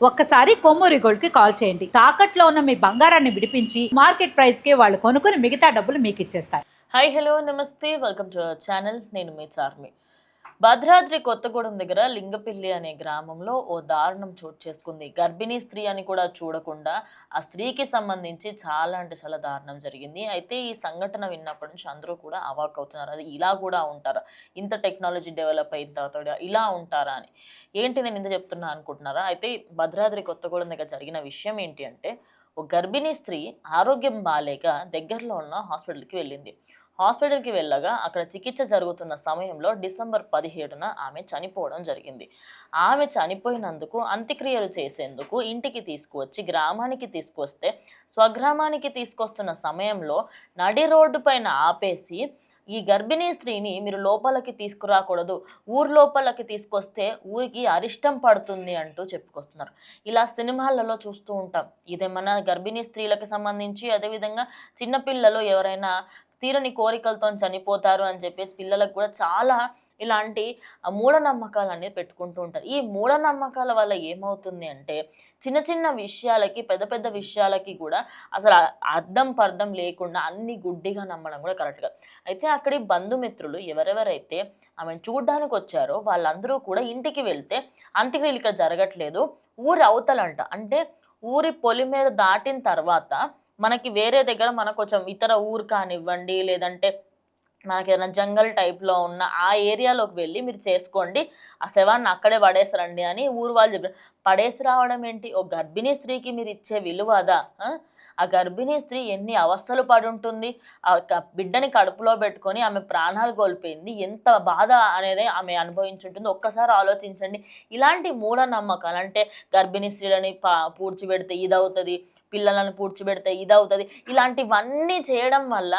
ఒక్కసారి కొమ్మూరి గోల్డ్ కి కాల్ చేయండి. తాకట్లో ఉన్న మీ బంగారాన్ని విడిపించి మార్కెట్ ప్రైస్ కి వాళ్ళు కొనుక్కుని మిగతా డబ్బులు మీకు ఇచ్చేస్తారు. హాయ్ హలో నమస్తే వెల్కమ్ టు అవర్ ఛానల్. నేను మీ చార్మి. భద్రాద్రి కొత్తగూడెం దగ్గర లింగపిల్లి అనే గ్రామంలో ఓ దారుణం చోటు చేసుకుంది. గర్భిణీ స్త్రీ అని కూడా చూడకుండా ఆ స్త్రీకి సంబంధించి చాలా అంటే చాలా దారుణం జరిగింది. అయితే ఈ సంఘటన విన్నప్పటి నుంచి అందరూ కూడా అవాక్ అవుతున్నారు. అది ఇలా కూడా ఉంటారా, ఇంత టెక్నాలజీ డెవలప్ అయిన తర్వాత ఇలా ఉంటారా అని. ఏంటి నేను ఇంత చెప్తున్నా అనుకుంటున్నారా? అయితే భద్రాద్రి కొత్తగూడెం దగ్గర జరిగిన విషయం ఏంటి అంటే, ఒక గర్భిణీ స్త్రీ ఆరోగ్యం బాలేక దగ్గరలో ఉన్న హాస్పిటల్కి వెళ్ళింది. హాస్పిటల్కి వెళ్ళగా అక్కడ చికిత్స జరుగుతున్న సమయంలో డిసెంబర్ 17న ఆమె చనిపోవడం జరిగింది. ఆమె చనిపోయినందుకు అంత్యక్రియలు చేసేందుకు ఇంటికి తీసుకువచ్చి గ్రామానికి తీసుకొస్తే, స్వగ్రామానికి తీసుకొస్తున్న సమయంలో నడి రోడ్డు పైన ఆపేసి ఈ గర్భిణీ స్త్రీని మీరు లోపలికి తీసుకురాకూడదు, ఊరు లోపలికి తీసుకొస్తే ఊరికి అరిష్టం పడుతుంది అంటూ చెప్పుకొస్తున్నారు. ఇలా సినిమాలలో చూస్తూ ఉంటాం. ఇదేమన్నా గర్భిణీ స్త్రీలకు సంబంధించి, అదేవిధంగా చిన్నపిల్లలు ఎవరైనా తీరని కోరికలతో చనిపోతారు అని చెప్పేసి పిల్లలకు కూడా చాలా ఇలాంటి మూఢనమ్మకాలు అనేది పెట్టుకుంటూ ఉంటారు. ఈ మూఢనమ్మకాల వల్ల ఏమవుతుంది అంటే, చిన్న చిన్న విషయాలకి పెద్ద పెద్ద విషయాలకి కూడా అసలు అర్థం పర్థం లేకుండా అన్ని గుడ్డిగా నమ్మడం కూడా కరెక్ట్గా. అయితే అక్కడి బంధుమిత్రులు ఎవరెవరైతే ఆమెను చూడ్డానికి వచ్చారో వాళ్ళందరూ కూడా ఇంటికి వెళ్తే అంత్యక్రియలు ఇక్కడ జరగట్లేదు, ఊరి అవతలంట, అంటే ఊరి పొలి మీద దాటిన తర్వాత మనకి వేరే దగ్గర మనకు కొంచెం ఇతర ఊరు కానివ్వండి, లేదంటే మనకి ఏదైనా జంగల్ టైప్లో ఉన్న ఆ ఏరియాలోకి వెళ్ళి మీరు చేసుకోండి, ఆ శవాన్ని అక్కడే పడేసరండి అని ఊరు వాళ్ళు చెప్పారు. పడేసి రావడం ఏంటి? ఓ గర్భిణీ స్త్రీకి మీరు ఇచ్చే విలువ అదా? ఆ గర్భిణీ స్త్రీ ఎన్ని అవస్థలు పడి ఉంటుంది, ఆ బిడ్డని కడుపులో పెట్టుకొని ఆమె ప్రాణాలు కోల్పోయింది, ఎంత బాధ అనేది ఆమె అనుభవించుంటుందో ఒక్కసారి ఆలోచించండి. ఇలాంటి మూఢనమ్మకాలు, అంటే గర్భిణీ స్త్రీలని పూడ్చిపెడితే ఇదవుతుంది, పిల్లలను పూడ్చిపెడితే ఇదవుతుంది, ఇలాంటివన్నీ చేయడం వల్ల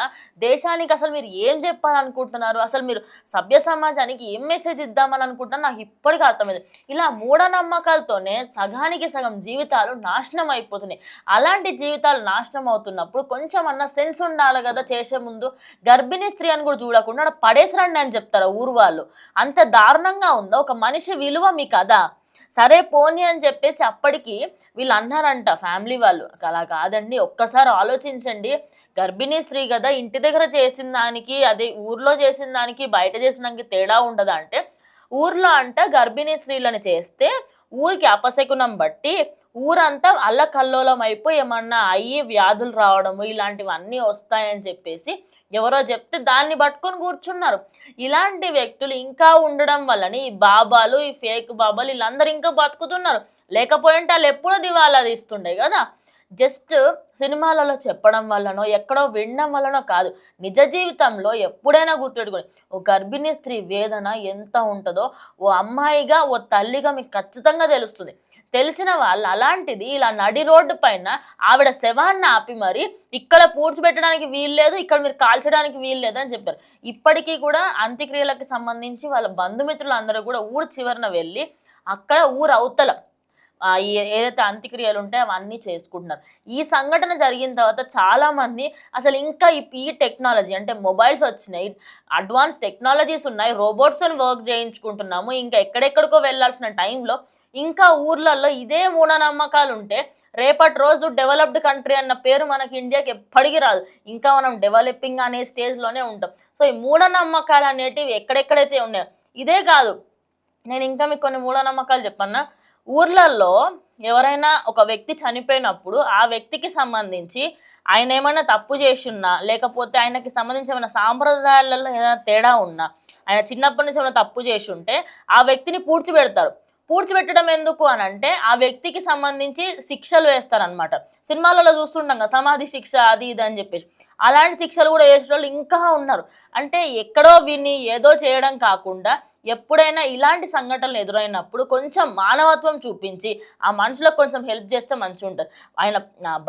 దేశానికి అసలు మీరు ఏం చెప్పాలనుకుంటున్నారు, అసలు మీరు సభ్య సమాజానికి ఏం మెసేజ్ ఇద్దామని అనుకుంటున్నారు నాకు ఇప్పటికీ అర్థమైంది. ఇలా మూఢనమ్మకాలతోనే సగానికి సగం జీవితాలు నాశనం అయిపోతున్నాయి. అలాంటి జీవితాలు నాశనం అవుతున్నప్పుడు కొంచెం అన్న సెన్స్ ఉండాలి కదా చేసే ముందు. గర్భిణీ స్త్రీ అని కూడా చూడకుండా పడేసిరండి అని చెప్తారు ఊరు వాళ్ళు. అంత దారుణంగా ఉందో ఒక మనిషి విలువ మీకు కదా. సరే పోనీ అని చెప్పేసి అప్పటికి వీళ్ళు అన్నారంట ఫ్యామిలీ వాళ్ళు. అలా కాదండి, ఒక్కసారి ఆలోచించండి. గర్భిణీ స్త్రీ కదా, ఇంటి దగ్గర చేసిన దానికి అదే ఊర్లో చేసిన దానికి బయట చేసిన దానికి తేడా ఉండదా అంటే, ఊర్లో అంట గర్భిణీ స్త్రీలను చేస్తే ఊరికి అపశకునం బట్టి ఊరంతా అల్లకల్లోలం అయిపోయి ఏమన్నా అయ్యి వ్యాధులు రావడము ఇలాంటివన్నీ వస్తాయని చెప్పేసి ఎవరో చెప్తే దాన్ని పట్టుకొని కూర్చున్నారు. ఇలాంటి వ్యక్తులు ఇంకా ఉండడం వల్లని ఈ బాబాలు, ఈ ఫేక్ బాబాలు వీళ్ళందరూ ఇంకా బతుకుతున్నారు. లేకపోయింటే వాళ్ళు ఎప్పుడో దివాలా తీస్తుండే కదా. జస్ట్ సినిమాలలో చెప్పడం వల్లనో ఎక్కడో వినడం వల్లనో కాదు, నిజ జీవితంలో ఎప్పుడైనా గుర్తుపెట్టుకోండి, ఓ గర్భిణీ స్త్రీ వేదన ఎంత ఉంటుందో ఓ అమ్మాయిగా ఓ తల్లిగా మీకు ఖచ్చితంగా తెలుస్తుంది. తెలిసిన వాళ్ళు అలాంటిది ఇలా నడి రోడ్డు పైన ఆవిడ శవాన్ని ఆపి మరి ఇక్కడ పూడ్చిపెట్టడానికి వీల్లేదు, ఇక్కడ మీరు కాల్చడానికి వీల్లేదు అని చెప్పారు. ఇప్పటికీ కూడా అంత్యక్రియలకు సంబంధించి వాళ్ళ బంధుమిత్రులు అందరూ కూడా ఊరు చివరన వెళ్ళి అక్కడ ఊరు అవతల ఏదైతే అంత్యక్రియలు ఉంటాయో అవన్నీ చేసుకుంటున్నారు. ఈ సంఘటన జరిగిన తర్వాత చాలామంది అసలు ఇంకా ఈ టెక్నాలజీ, అంటే మొబైల్స్ వచ్చినాయి, అడ్వాన్స్ టెక్నాలజీస్ ఉన్నాయి, రోబోట్స్తో వర్క్ చేయించుకుంటున్నాము, ఇంకా ఎక్కడెక్కడికో వెళ్ళాల్సిన టైంలో ఇంకా ఊర్లలో ఇదే మూఢనమ్మకాలు ఉంటే రేపటి రోజు డెవలప్డ్ కంట్రీ అన్న పేరు మనకి ఇండియాకి ఎప్పటికీ రాదు. ఇంకా మనం డెవలపింగ్ అనే స్టేజ్లోనే ఉంటాం. సో ఈ మూఢనమ్మకాలు అనేటివి ఎక్కడెక్కడైతే ఉన్నాయో ఇదే కాదు, నేను ఇంకా మీకు కొన్ని మూఢనమ్మకాలు చెప్పన్నా. ఊర్లలో ఎవరైనా ఒక వ్యక్తి చనిపోయినప్పుడు ఆ వ్యక్తికి సంబంధించి ఆయన ఏమైనా తప్పు చేసిన్నా, లేకపోతే ఆయనకి సంబంధించి ఏమైనా సాంప్రదాయాలలో ఏదైనా తేడా ఉన్నా, ఆయన చిన్నప్పటి నుంచి ఏమైనా తప్పు చేసి ఉంటే ఆ వ్యక్తిని పూడ్చిపెడతారు. పూడ్చిపెట్టడం ఎందుకు అని అంటే ఆ వ్యక్తికి సంబంధించి శిక్షలు వేస్తారనమాట. సినిమాలలో చూస్తుంటాం కదా, సమాధి శిక్ష అది ఇది అని చెప్పేసి. అలాంటి శిక్షలు కూడా వేసే వాళ్ళు ఇంకా ఉన్నారు. అంటే ఎక్కడో విని ఏదో చేయడం కాకుండా ఎప్పుడైనా ఇలాంటి సంఘటనలు ఎదురైనప్పుడు కొంచెం మానవత్వం చూపించి ఆ మనుషులకు కొంచెం హెల్ప్ చేస్తే మంచిగా ఉంటుంది. ఆయన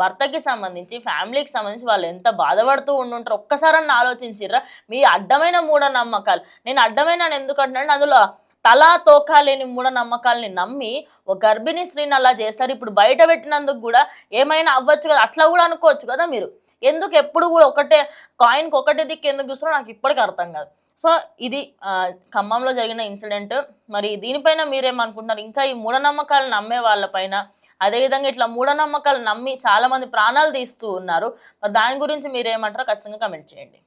భర్తకి సంబంధించి ఫ్యామిలీకి సంబంధించి వాళ్ళు ఎంత బాధపడుతూ ఉండుంటారు ఒక్కసారన్నా ఆలోచించిర్రా? మీ అడ్డమైన మూఢనమ్మకాలు, నేను అడ్డమైన ఎందుకంటున్నాను, అందులో తలా తోకా లేని మూఢనమ్మకాలని నమ్మి ఒక గర్భిణీ స్త్రీని అలా చేస్తారు. ఇప్పుడు బయట పెట్టినందుకు కూడా ఏమైనా అవ్వచ్చు కదా, అట్లా కూడా అనుకోవచ్చు కదా మీరు. ఎందుకు ఎప్పుడు కూడా ఒకటే కాయిన్కి ఒకటే దిక్కు ఎందుకు చూస్తారో నాకు ఇప్పటికీ అర్థం కాదు. సో ఇది ఖమ్మంలో జరిగిన ఇన్సిడెంట్. మరి దీనిపైన మీరేమనుకుంటున్నారు? ఇంకా ఈ మూఢనమ్మకాలను నమ్మే వాళ్ళపైన, అదేవిధంగా ఇట్లా మూఢనమ్మకాలు నమ్మి చాలా మంది ప్రాణాలు తీస్తూ ఉన్నారు. మరి దాని గురించి మీరేమంటారో ఖచ్చితంగా కమెంట్ చేయండి.